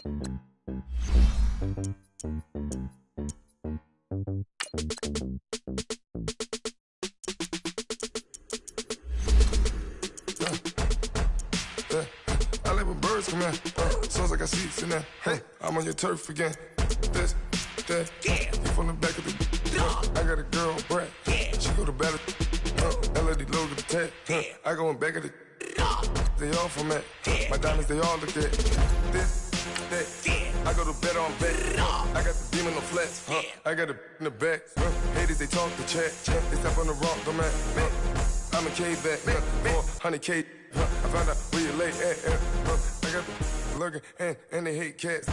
I like when birds come in. Sounds like I see it in there. Hey, I'm on your turf again. This, that, yeah. You from the back of the. I got a girl, Brad. Yeah. She go to battle. LED logo the tag. I go in back of the. They all from that. My diamonds, they all look at. This, that. I go to bed on bed. I got the demon on flats. I got a in the back. Haters, they talk the chat. They step on the rock, the man. I'm a K-back. 400K. I found out where you lay at. I got the lurking and they hate cats.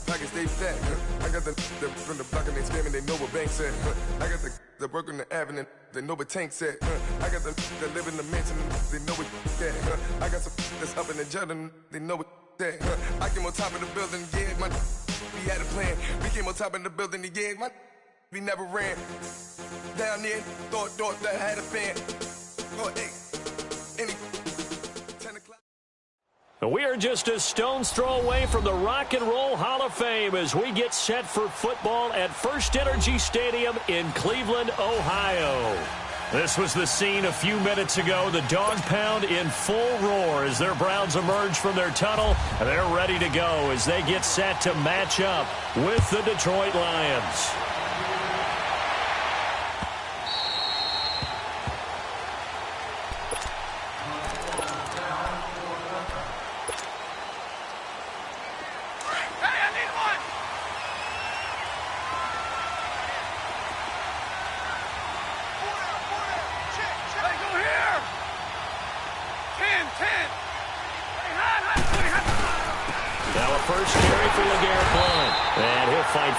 Pockets they fat. I got the from the block and they scamming. They know what banks at. I got the work on the avenue. They know what tanks at. I got the live in the mansion. They know what that. I got some that's up in the Jordan. They know what that. I came on top of the building. Yeah, my we had a plan. We came on top of the building. Yeah, my we never ran down there. Thought that had a fan. Oh, hey, any. We are just a stone's throw away from the Rock and Roll Hall of Fame as we get set for football at First Energy Stadium in Cleveland, Ohio. This was the scene a few minutes ago. The dog pound in full roar as their Browns emerge from their tunnel. They're ready to go as they get set to match up with the Detroit Lions.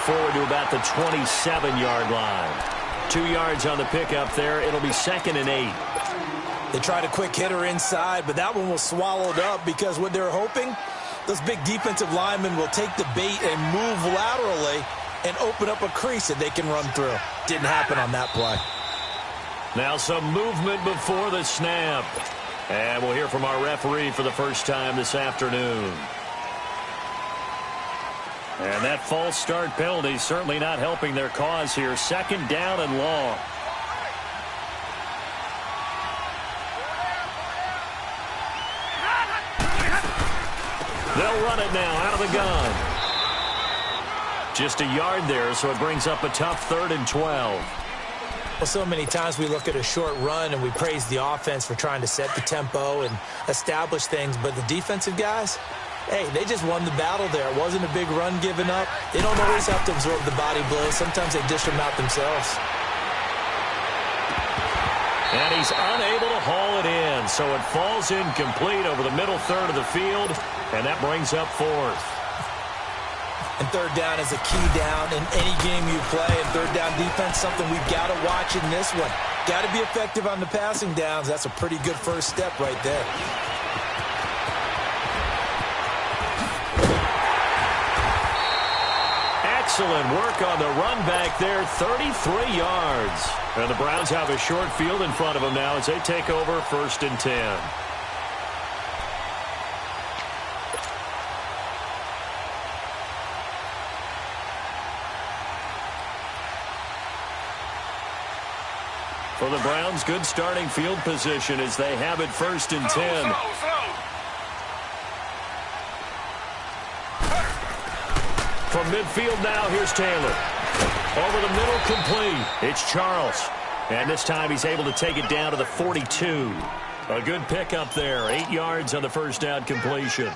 Forward to about the 27-yard line. 2 yards on the pickup there. It'll be 2nd and 8. They tried a quick hitter inside, but that one was swallowed up because what they're hoping, those big defensive linemen will take the bait and move laterally and open up a crease that they can run through. Didn't happen on that play. Now some movement before the snap. And we'll hear from our referee for the first time this afternoon. And that false start penalty certainly not helping their cause here. 2nd down and long. They'll run it now out of the gun. Just a yard there, so it brings up a tough 3rd and 12. Well, so many times we look at a short run and we praise the offense for trying to set the tempo and establish things, but the defensive guys, hey, they just won the battle there. It wasn't a big run given up. They don't always have to absorb the body blows. Sometimes they dish them out themselves. And he's unable to haul it in, so it falls incomplete over the middle third of the field, and that brings up 4th. And 3rd down is a key down in any game you play, and 3rd down defense, something we've got to watch in this one. Got to be effective on the passing downs. That's a pretty good first step right there. Excellent work on the run back there, 33 yards. And the Browns have a short field in front of them now as they take over 1st and 10. For the Browns, good starting field position as they have it 1st and 10. From midfield now, here's Taylor. Over the middle, complete. It's Charles. And this time he's able to take it down to the 42. A good pickup there. 8 yards on the first down completion.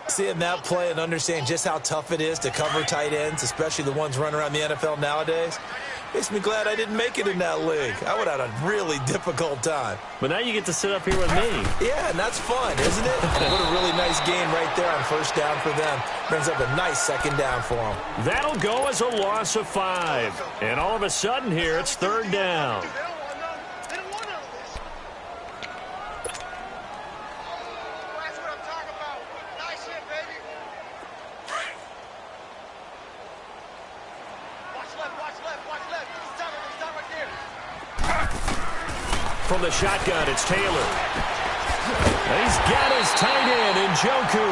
Seeing that play and understand just how tough it is to cover tight ends, especially the ones running around the NFL nowadays, makes me glad I didn't make it in that league. I would have had a really difficult time. But now you get to sit up here with me. Yeah, and that's fun, isn't it? What a really nice game right there on 1st down for them. Brings up a nice 2nd down for them. That'll go as a loss of 5. And all of a sudden here, it's 3rd down. From the shotgun, it's Taylor. He's got his tight end in Njoku.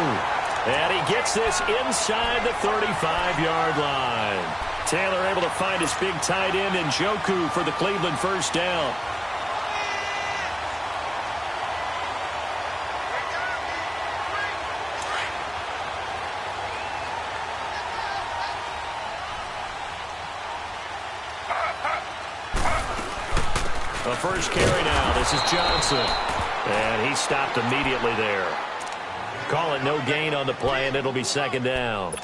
And he gets this inside the 35-yard line. Taylor able to find his big tight end in Njoku for the Cleveland first down. The first carry now. This is Johnson. And he stopped immediately there. Call it no gain on the play, and it'll be second down.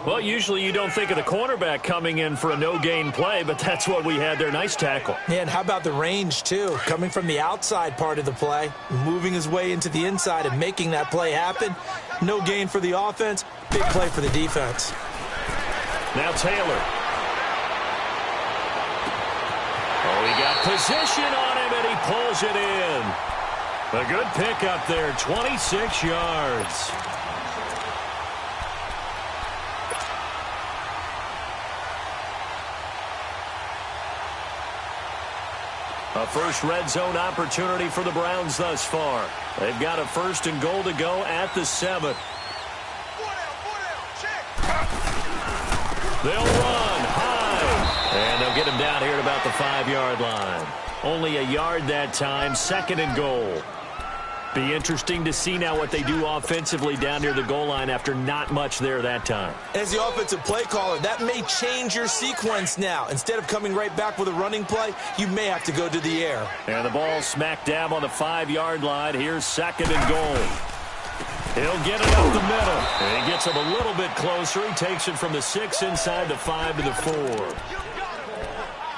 Well, usually you don't think of the cornerback coming in for a no-gain play, but that's what we had there. Nice tackle. Yeah, and how about the range, too? Coming from the outside part of the play, moving his way into the inside and making that play happen. No gain for the offense, big play for the defense. Now Taylor. Oh, he got position on him, and he pulls it in. A good pickup there, 26 yards. A first red zone opportunity for the Browns thus far. They've got a first and goal to go at the 7. They'll run high. And they'll get him down here at about the 5-yard line. Only a yard that time, 2nd and goal. Be interesting to see now what they do offensively down near the goal line after not much there that time. As the offensive play caller, that may change your sequence now. Instead of coming right back with a running play, you may have to go to the air. And the ball smack dab on the 5-yard line. Here's 2nd and goal. He'll get it up the middle. And he gets him a little bit closer. He takes it from the 6 inside the 5 to the 4.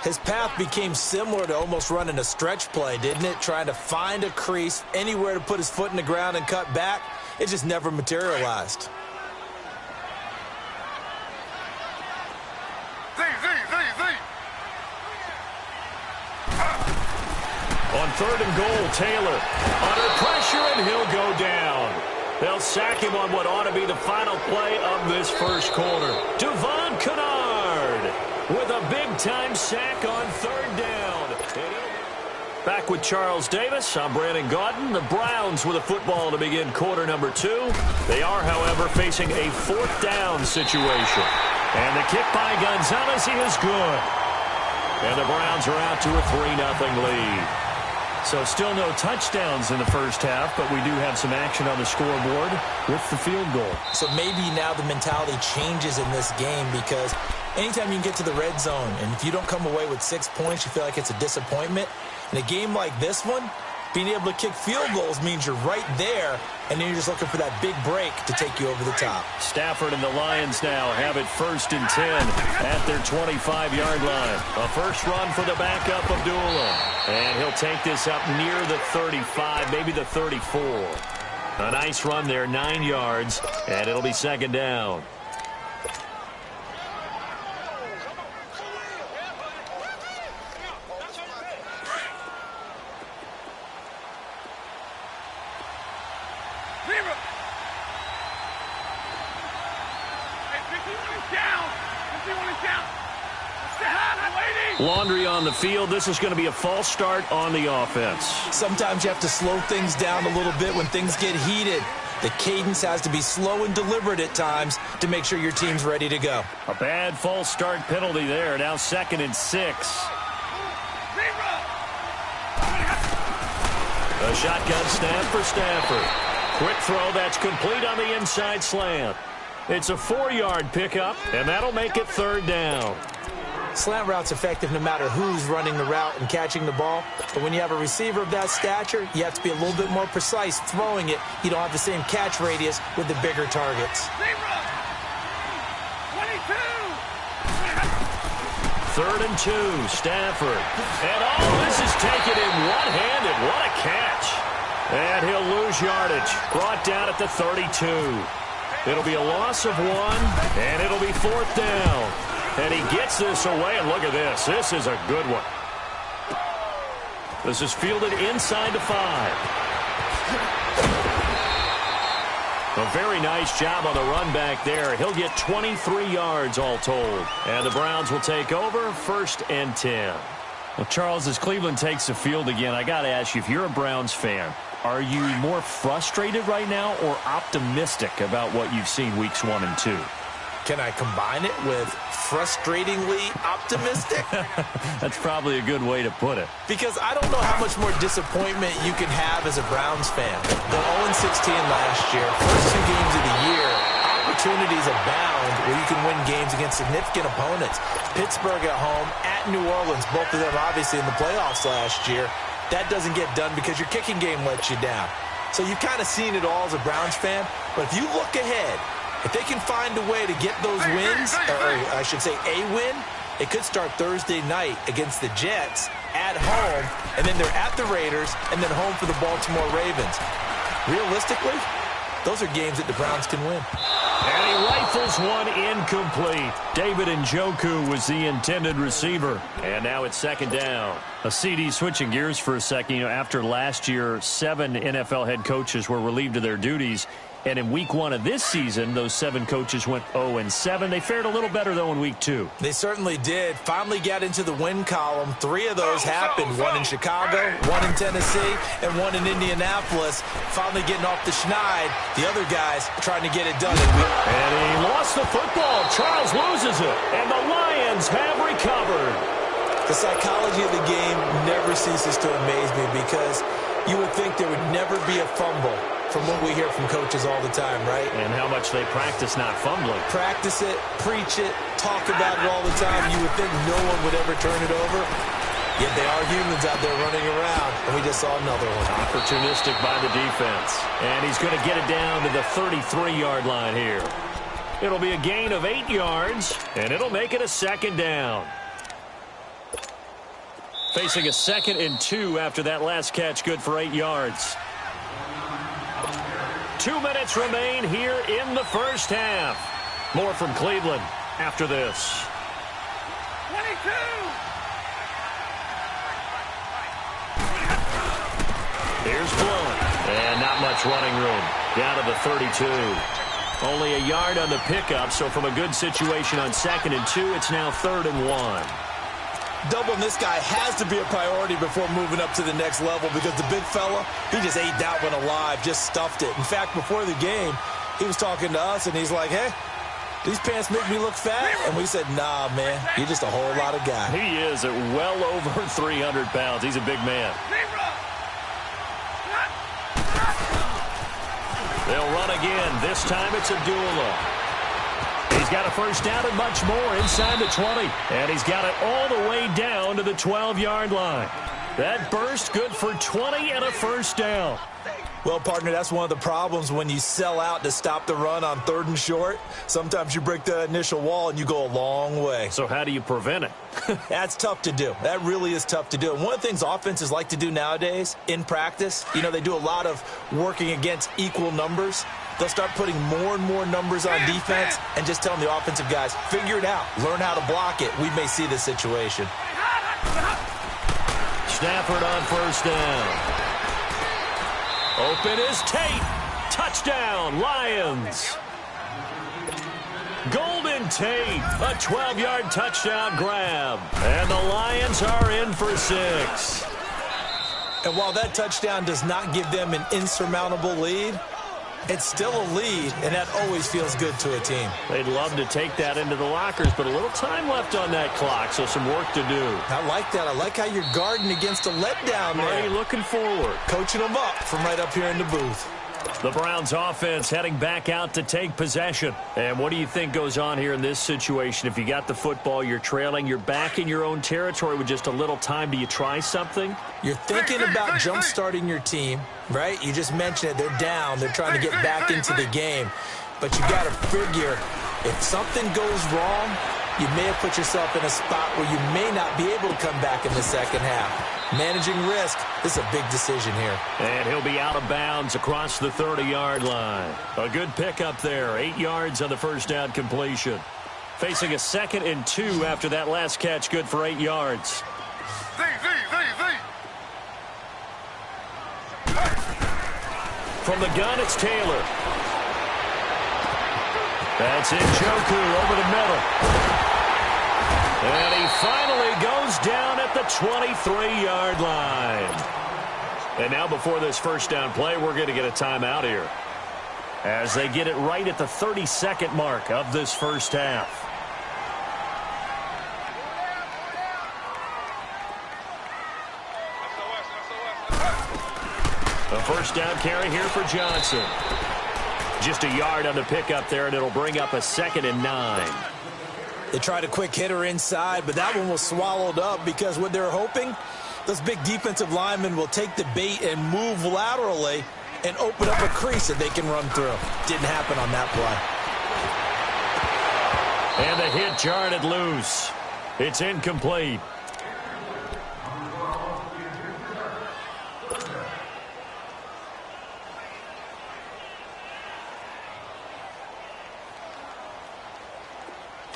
His path became similar to almost running a stretch play, didn't it? Trying to find a crease, anywhere to put his foot in the ground and cut back. It just never materialized. On 3rd and goal, Taylor under pressure, and he'll go down. They'll sack him on what ought to be the final play of this first quarter. Devon Kennard with a big-time sack on 3rd down. Back with Charles Davis, I'm Brandon Gaudin. The Browns with a football to begin quarter number 2. They are, however, facing a 4th down situation. And the kick by Gonzalez is good. And the Browns are out to a 3-0 lead. So still no touchdowns in the first half, but we do have some action on the scoreboard with the field goal. So maybe now the mentality changes in this game, because anytime you can get to the red zone, and if you don't come away with 6 points, you feel like it's a disappointment. In a game like this one, being able to kick field goals means you're right there, and then you're just looking for that big break to take you over the top. Stafford and the Lions now have it 1st and 10 at their 25-yard line. A first run for the backup, Abdullah. And he'll take this up near the 35, maybe the 34. A nice run there, 9 yards, and it'll be 2nd down. Laundry on the field. This is going to be a false start on the offense. Sometimes you have to slow things down a little bit when things get heated. The cadence has to be slow and deliberate at times to make sure your team's ready to go. A bad false start penalty there. Now 2nd and 6. A shotgun snap for Stafford. Quick throw that's complete on the inside slant. It's a 4-yard pickup, and that'll make it 3rd down. Slant route's effective no matter who's running the route and catching the ball. But when you have a receiver of that stature, you have to be a little bit more precise throwing it. You don't have the same catch radius with the bigger targets. 3rd and 2, Stafford. And all this is taken in one-handed. What a catch. And he'll lose yardage. Brought down at the 32. It'll be a loss of 1, and it'll be 4th down. And he gets this away, and look at this. This is a good one. This is fielded inside the 5. A very nice job on the run back there. He'll get 23 yards all told. And the Browns will take over 1st and 10. Well, Charles, as Cleveland takes the field again, I got to ask you, if you're a Browns fan, Are you more frustrated right now or optimistic about what you've seen weeks 1 and 2? Can I combine it with frustratingly optimistic? That's probably a good way to put it. Because I don't know how much more disappointment you can have as a Browns fan. The 0-16 last year, first 2 games of the year, opportunities abound where you can win games against significant opponents. Pittsburgh at home, at New Orleans, both of them obviously in the playoffs last year. That doesn't get done because your kicking game lets you down. So you've kind of seen it all as a Browns fan. But if you look ahead, if they can find a way to get those wins, or I should say a win, it could start Thursday night against the Jets at home, and then they're at the Raiders, and then home for the Baltimore Ravens. Realistically, those are games that the Browns can win. And he rifles one incomplete. David Njoku was the intended receiver. And now it's second down. A CD switching gears for a second. After last year, 7 NFL head coaches were relieved of their duties. And in week 1 of this season, those 7 coaches went 0-7. They fared a little better, though, in week 2. They certainly did. Finally got into the win column. 3 of those happened. 1 in Chicago, 1 in Tennessee, and 1 in Indianapolis. Finally getting off the schneid. The other guys trying to get it done. And he lost the football. Charles loses it. And the Lions have recovered. The psychology of the game never ceases to amaze me because you would think there would never be a fumble from what we hear from coaches all the time, right? And how much they practice not fumbling. Practice it, preach it, talk about it all the time. You would think no one would ever turn it over. Yet they are humans out there running around, and we just saw another one. Opportunistic by the defense. And he's going to get it down to the 33-yard line here. It'll be a gain of 8 yards, and it'll make it a second down. Facing a 2nd and 2 after that last catch, good for 8 yards. 2 minutes remain here in the first half. More from Cleveland after this. 22. Here's Blount. And not much running room. Down to the 32. Only a yard on the pickup, so from a good situation on 2nd and 2, it's now 3rd and 1. Doubling this guy has to be a priority before moving up to the next level because the big fella, he just ate that one alive, just stuffed it. In fact, before the game, he was talking to us, and he's like, hey, these pants make me look fat? And we said, nah, man, you're just a whole lot of guy. He is at well over 300 pounds. He's a big man. They'll run again. This time it's Abdullah. He's got a first down and much more inside the 20. And he's got it all the way down to the 12-yard line. That burst good for 20 and a first down. Well, partner, that's one of the problems when you sell out to stop the run on 3rd and short. Sometimes you break the initial wall and you go a long way. So how do you prevent it? That's tough to do. That really is tough to do. And one of the things offenses like to do nowadays in practice, they do a lot of working against equal numbers. They'll start putting more and more numbers on defense and just telling the offensive guys, figure it out. Learn how to block it. We may see this situation. Stafford on first down. Open is Tate. Touchdown, Lions. Golden Tate, a 12-yard touchdown grab. And the Lions are in for 6. And while that touchdown does not give them an insurmountable lead, it's still a lead, and that always feels good to a team. They'd love to take that into the lockers, but a little time left on that clock, so some work to do. I like that. I like how you're guarding against a letdown there. Marty looking forward. Coaching them up from right up here in the booth. The Browns offense heading back out to take possession. And what do you think goes on here in this situation? If you got the football, you're trailing, you're back in your own territory with just a little time. Do you try something? You're thinking about jump-starting your team, right? You just mentioned it. They're down. They're trying to get back into the game. But you got to figure if something goes wrong, you may have put yourself in a spot where you may not be able to come back in the second half. Managing risk, this is a big decision here. And he'll be out of bounds across the 30-yard line. A good pickup there, 8 yards on the first down completion. Facing a 2nd and 2 after that last catch, good for 8 yards. From the gun, it's Taylor. That's Njoku over the middle. And he finally goes down at the 23-yard line. And now before this first down play, we're going to get a timeout here, as they get it right at the 30-second mark of this first half. A first down carry here for Johnson. Just a yard on the pickup there, and it'll bring up a 2nd and 9. They tried a quick hitter inside, but that one was swallowed up because what they're hoping, those big defensive linemen will take the bait and move laterally and open up a crease that they can run through. Didn't happen on that play. And the hit jarred it loose. It's incomplete.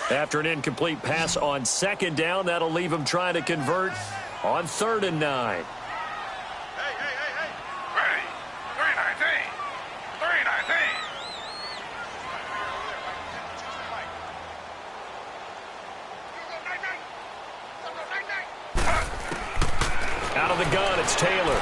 After an incomplete pass on 2nd down, that'll leave him trying to convert on 3rd and 9. Hey. Ready. 319. 319. Out of the gun, it's Taylor.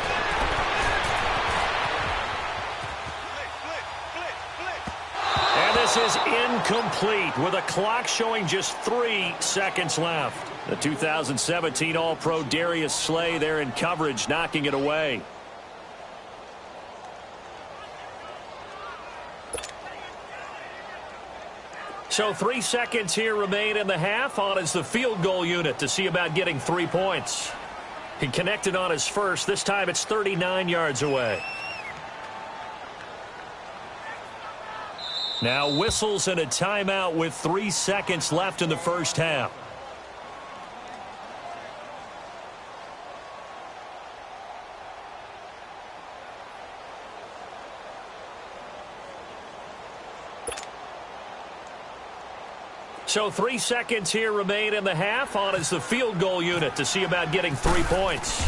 And this is incomplete with a clock showing just 3 seconds left. The 2017 All-Pro Darius Slay there in coverage, knocking it away. So 3 seconds here remain in the half. On is the field goal unit to see about getting 3 points. He connected on his first. This time it's 39 yards away. Now whistles and a timeout with 3 seconds left in the first half. So 3 seconds here remain in the half. On is the field goal unit to see about getting 3 points.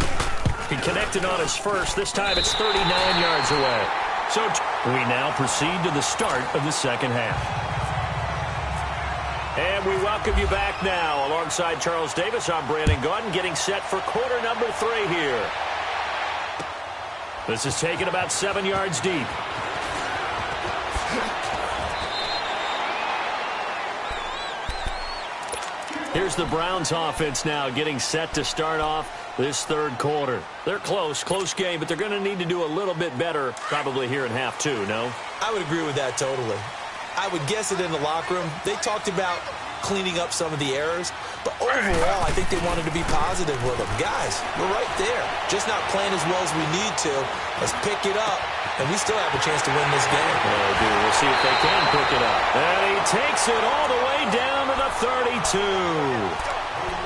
He connected on his first. This time it's 39 yards away. So we now proceed to the start of the second half. And we welcome you back now. Alongside Charles Davis, I'm Brandon Gaudin, getting set for quarter number 3 here. This is taken about 7 yards deep. Here's the Browns offense now getting set to start off this third quarter. They're close game, but they're going to need to do a little bit better probably here in half 2, no? I would agree with that totally. I would guess it in the locker room. They talked about cleaning up some of the errors, but overall, I think they wanted to be positive with them. Guys, we're right there. Just not playing as well as we need to. Let's pick it up, and we still have a chance to win this game. Well, dude, we'll see if they can pick it up. And he takes it all the way down to the 32.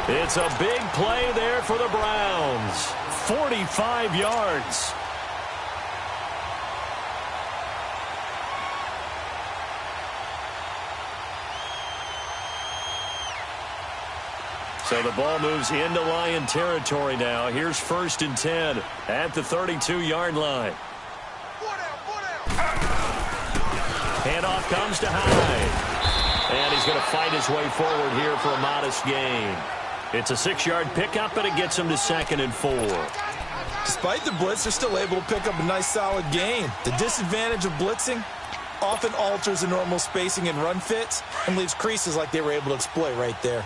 It's a big play there for the Browns. 45 yards. So the ball moves into Lion territory now. Here's 1st and 10 at the 32-yard line. Handoff comes to Hyde. And he's going to fight his way forward here for a modest gain. It's a 6-yard pickup, and it gets him to 2nd and 4. Despite the blitz, they're still able to pick up a nice solid gain. The disadvantage of blitzing often alters the normal spacing and run fits and leaves creases like they were able to exploit right there.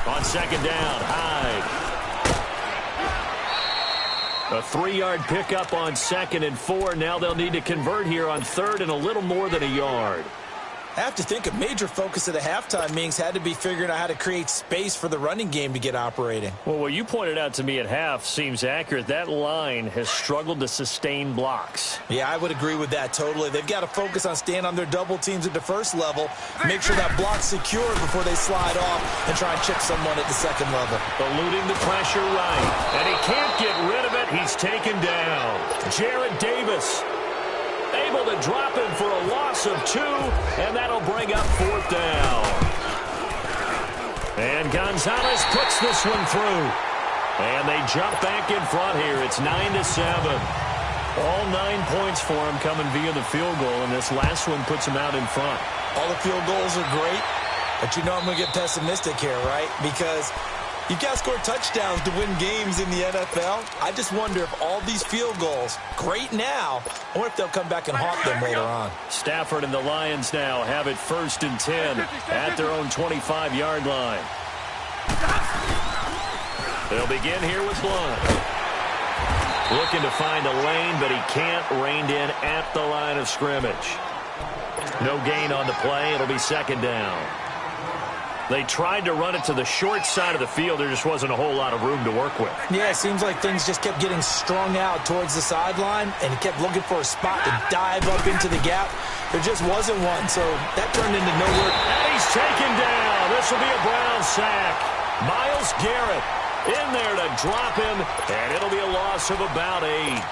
On 2nd down, Hyde. A 3-yard pickup on 2nd and 4. Now they'll need to convert here on 3rd and a little more than a yard. I have to think a major focus of the halftime meetings had to be figuring out how to create space for the running game to get operating. Well, what you pointed out to me at half seems accurate. That line has struggled to sustain blocks. Yeah, I would agree with that totally. They've got to focus on staying on their double teams at the first level, make sure that block's secured before they slide off and try and chip someone at the second level. Eluding the pressure right, and he can't get rid of it. He's taken down. Jarrett Davis able to drop him for a loss of 2, and that'll bring up 4th down. And Gonzalez puts this one through. And they jump back in front here. It's 9-7. All 9 points for him coming via the field goal, and this last one puts him out in front. All the field goals are great, But you know I'm going to get pessimistic here, right? Because you've got to score touchdowns to win games in the NFL. I just wonder if all these field goals, great now, I wonder if they'll come back and haunt them later on. Stafford and the Lions now have it 1st and 10 at their own 25-yard line. They'll begin here with Blunt. Looking to find a lane, but he can't. Reined in at the line of scrimmage. No gain on the play. It'll be 2nd down. They tried to run it to the short side of the field. There just wasn't a whole lot of room to work with. Yeah, it seems like things just kept getting strung out towards the sideline, and he kept looking for a spot to dive up into the gap. There just wasn't one, so that turned into nowhere. And he's taken down. This will be a Brown sack. Myles Garrett in there to drop him, and it'll be a loss of about 8.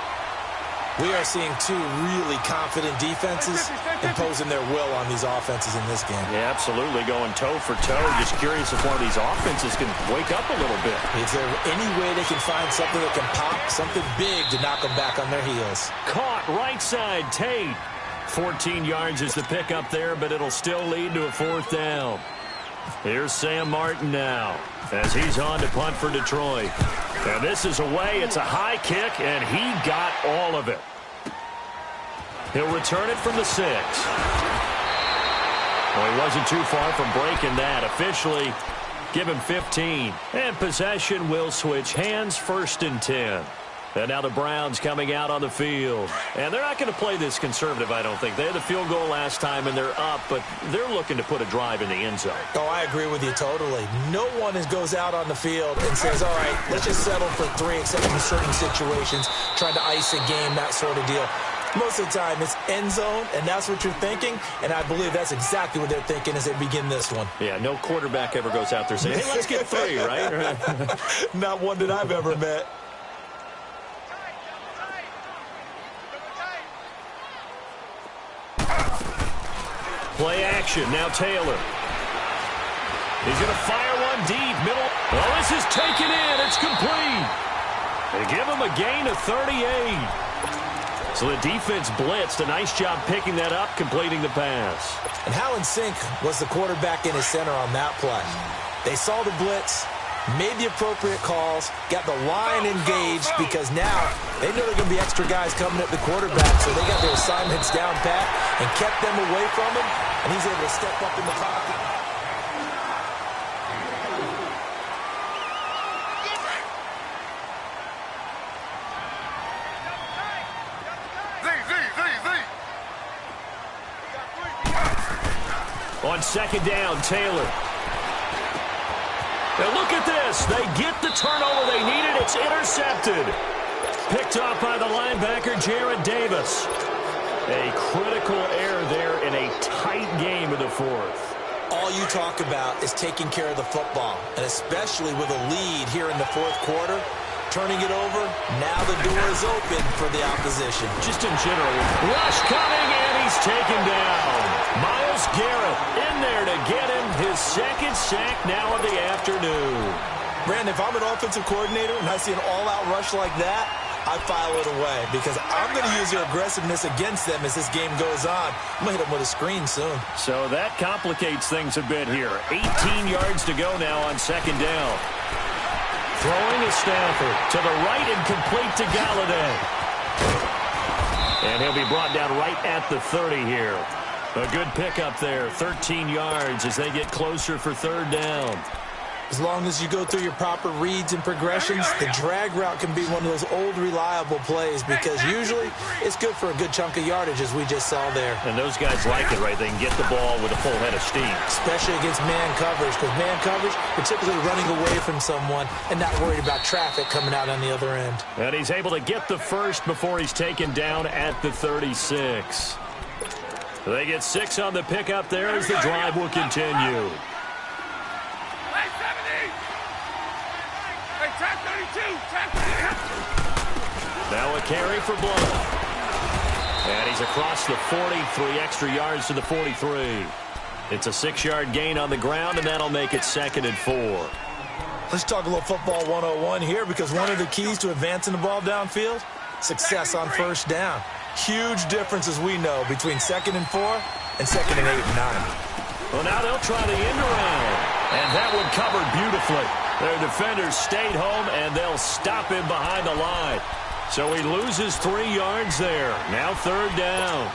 We are seeing two really confident defenses imposing their will on these offenses in this game. Yeah, absolutely, going toe for toe. Just curious if one of these offenses can wake up a little bit. Is there any way they can find something that can pop, something big to knock them back on their heels? Caught right side, Tate. 14 yards is the pickup there, but it'll still lead to a 4th down. Here's Sam Martin now as he's on to punt for Detroit. And this is away. It's a high kick, and he got all of it. He'll return it from the 6. Well, he wasn't too far from breaking that. Officially, give him 15. And possession will switch hands, 1st and 10. And now the Browns coming out on the field. And they're not going to play this conservative, I don't think. They had the field goal last time, and they're up, but they're looking to put a drive in the end zone. Oh, I agree with you totally. No one goes out on the field and says, all right, let's just settle for 3, except in certain situations, trying to ice a game, that sort of deal. Most of the time, it's end zone, and that's what you're thinking, and I believe that's exactly what they're thinking as they begin this one. Yeah, no quarterback ever goes out there saying, hey, let's get 3, right? Not one that I've ever met. Play action. Now Taylor. He's going to fire one deep. Middle. Oh, this is taken in. It's complete. They give him a gain of 38. So the defense blitzed. A nice job picking that up, completing the pass. And how in sync was the quarterback in his center on that play? They saw the blitz, made the appropriate calls, got the line engaged, because now they know there are going to be extra guys coming at the quarterback, so they got their assignments down pat and kept them away from him, and he's able to step up in the pocket. On 2nd down, Taylor. Now look at this. They get the turnover they needed. It's intercepted. Picked off by the linebacker, Jared Davis. A critical error there in a tight game in the 4th. All you talk about is taking care of the football, and especially with a lead here in the 4th quarter. Turning it over, now the door is open for the opposition. Just in general, rush coming, and he's taken down. Myles Garrett in there to get him his 2nd sack now of the afternoon. Brandon, if I'm an offensive coordinator and I see an all-out rush like that, I file it away because I'm going to use your aggressiveness against them as this game goes on. I'm going to hit them with a screen soon. So that complicates things a bit here. 18 yards to go now on 2nd down. Throwing is Stafford to the right and complete to Galladay. And he'll be brought down right at the 30 here. A good pickup there, 13 yards as they get closer for 3rd down. As long as you go through your proper reads and progressions, the drag route can be one of those old reliable plays because usually it's good for a good chunk of yardage as we just saw there. And those guys like it, right? They can get the ball with a full head of steam. Especially against man coverage, because man coverage, you're typically running away from someone and not worried about traffic coming out on the other end. And he's able to get the first before he's taken down at the 36. They get 6 on the pickup there as the drive will continue. Now a carry for Blunt. And he's across the 40, 3 extra yards to the 43. It's a 6-yard gain on the ground, and that'll make it 2nd and 4. Let's talk a little football 101 here, because one of the keys to advancing the ball downfield, success on 1st down. Huge difference, as we know, between 2nd and 4 and 2nd and 8 and 9. Well, now they'll try the end around. And that one covered beautifully. Their defenders stayed home, and they'll stop him behind the line. So he loses 3 yards there. Now 3rd down.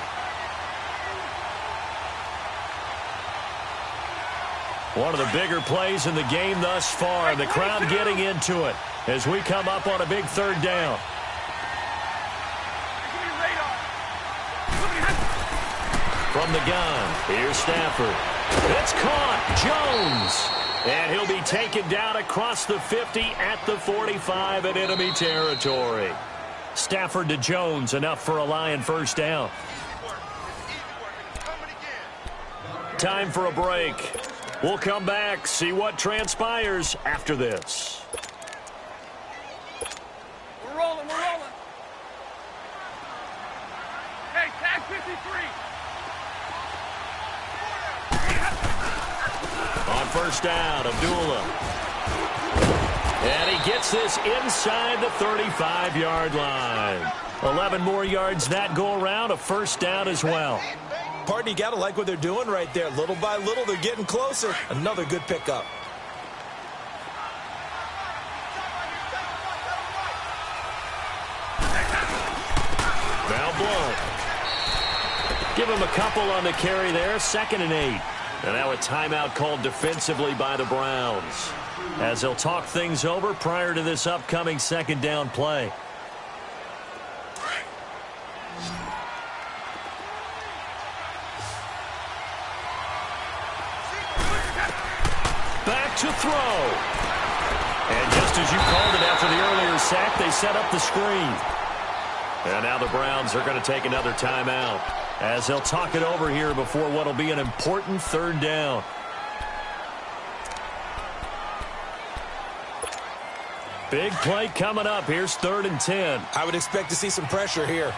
One of the bigger plays in the game thus far. The crowd getting into it as we come up on a big 3rd down. From the gun, here's Stafford. It's caught. Jones. And he'll be taken down across the 50 at the 45 in enemy territory. Stafford to Jones, enough for a Lion 1st down. Time for a break. We'll come back, see what transpires after this. We're rolling. Hey, tag 53. On 1st down, Abdullah. And he gets this inside the 35-yard line. 11 more yards that go around, a 1st down as well. Partner, you got to like what they're doing right there. Little by little, they're getting closer. Another good pickup. Now Blunt. Give him a couple on the carry there. 2nd and 8. And now a timeout called defensively by the Browns, as they'll talk things over prior to this upcoming 2nd down play. Back to throw. And just as you called it after the earlier sack, they set up the screen. And now the Browns are going to take another timeout, as they'll talk it over here before what will be an important 3rd down. Big play coming up. Here's 3rd and 10. I would expect to see some pressure here.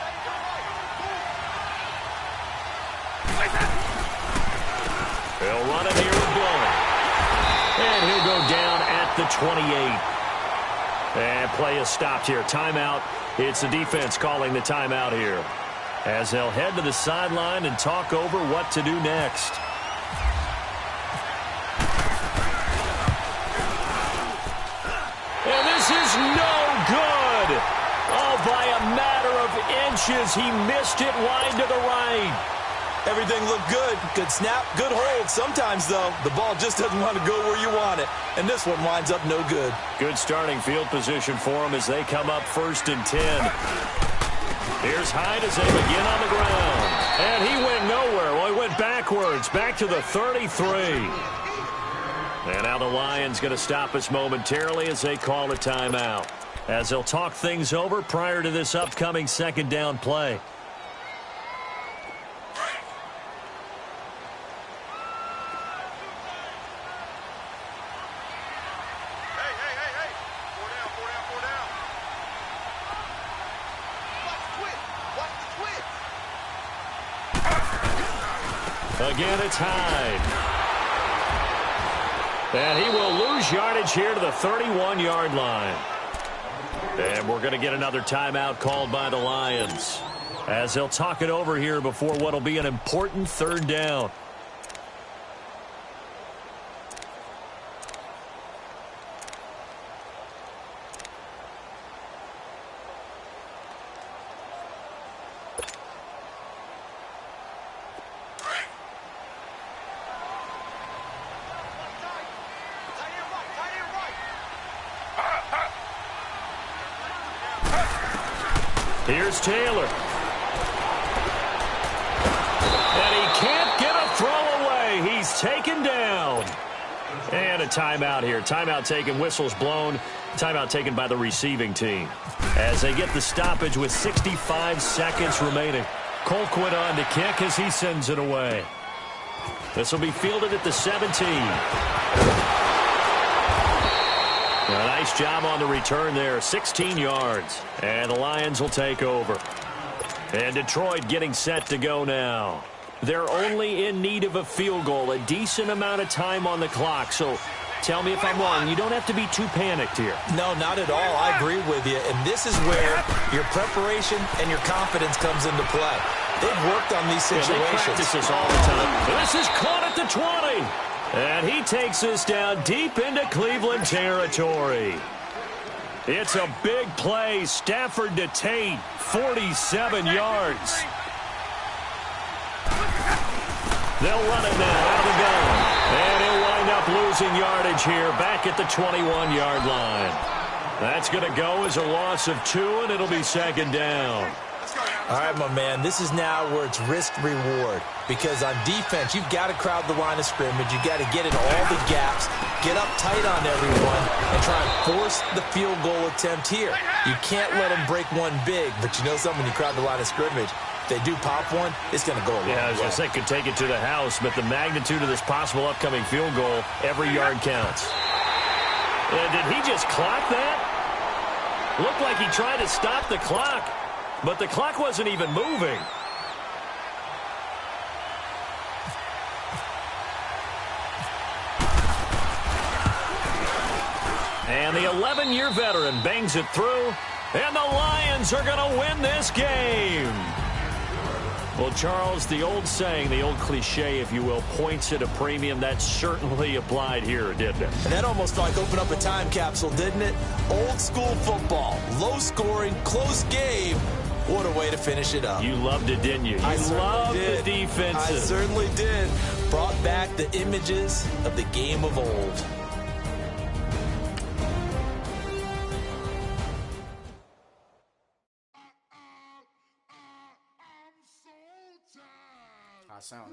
They'll run it here with Blunt. And he'll go down at the 28. And play is stopped here. Timeout. It's the defense calling the timeout here, as they'll head to the sideline and talk over what to do next. And this is no good. Oh, by a matter of inches, he missed it wide to the right. Everything looked good. Good snap, good hold. Sometimes, though, the ball just doesn't want to go where you want it. And this one winds up no good. Good starting field position for them as they come up 1st and 10. Here's Hyde as they begin on the ground. And he went nowhere. Well, he went backwards, back to the 33. And now the Lions going to stop us momentarily as they call a timeout, as they'll talk things over prior to this upcoming 2nd down play. Again, it's Hyde. And he will lose yardage here to the 31-yard line. And we're going to get another timeout called by the Lions, as they'll talk it over here before what will be an important 3rd down. Here's Taylor. And he can't get a throw away. He's taken down. And a timeout here. Timeout taken, whistles blown. Timeout taken by the receiving team, as they get the stoppage with 65 seconds remaining. Colquitt on to kick as he sends it away. This will be fielded at the 17. A nice job on the return there, 16 yards. And the Lions will take over. And Detroit getting set to go now. They're only in need of a field goal, a decent amount of time on the clock. So Tell me if I'm wrong. You don't have to be too panicked here. No, not at all. I agree with you. And this is where your preparation and your confidence comes into play. They've worked on these situations. Yeah, they practice this all the time. This is caught at the 20. And he takes us down deep into Cleveland territory. It's a big play. Stafford to Tate, 47 yards. They'll run it now out of the gun. And he'll wind up losing yardage here back at the 21-yard line. That's going to go as a loss of 2, and it'll be second down. All right, my man, this is now where it's risk-reward. Because on defense, you've got to crowd the line of scrimmage. You've got to get in all the gaps, get up tight on everyone, and try and force the field goal attempt here. You can't let them break one big, but you know something, when you crowd the line of scrimmage, if they do pop one, it's going to go a long way. Yeah, I was going to say, could take it to the house, but the magnitude of this possible upcoming field goal, every yard counts. Did he just clock that? Looked like he tried to stop the clock, but the clock wasn't even moving. And the 11-year veteran bangs it through, and the Lions are going to win this game. Well, Charles, the old saying, the old cliche, if you will, points at a premium. That certainly applied here, didn't it? And that almost felt like opened up a time capsule, didn't it? Old school football, low scoring, close game. What a way to finish it up. You loved it, didn't you? I loved did. The defenses. I certainly did. Brought back the images of the game of old. Sound